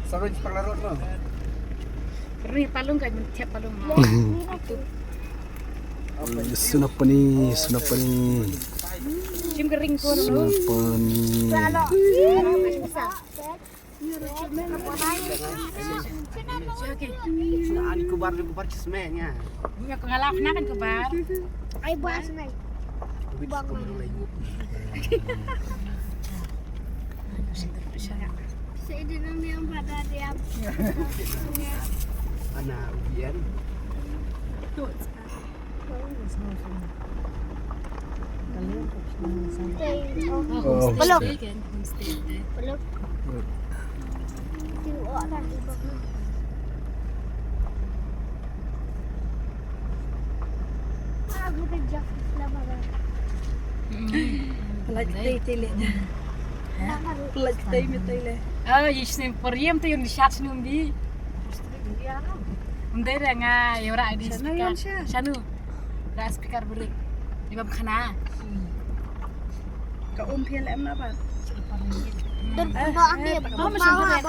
Sarun paglaro mo. Ri palung kay tiap palung. Sunap pa ni. Sim kering ko no. Sunap pa ni. Sinaan ko bar cismenya. Nya ko ngalak na kan ko ba. Ay buas na. Bang Sa idinam yang pada dia. Ana ubian. Oh. Peluk. Peluk. Tengok lah di bawah. Aku terjak lama banget. Pelaj tele. Pelak tele. Ah, yisnim poriem te yung shots nung di. Hindi ra nga yura di speaker. Sanu. Ra speaker balik. Di ba kana? Ka ôm phiên em nó bà. Dan bawa ambil. Bawa bawa.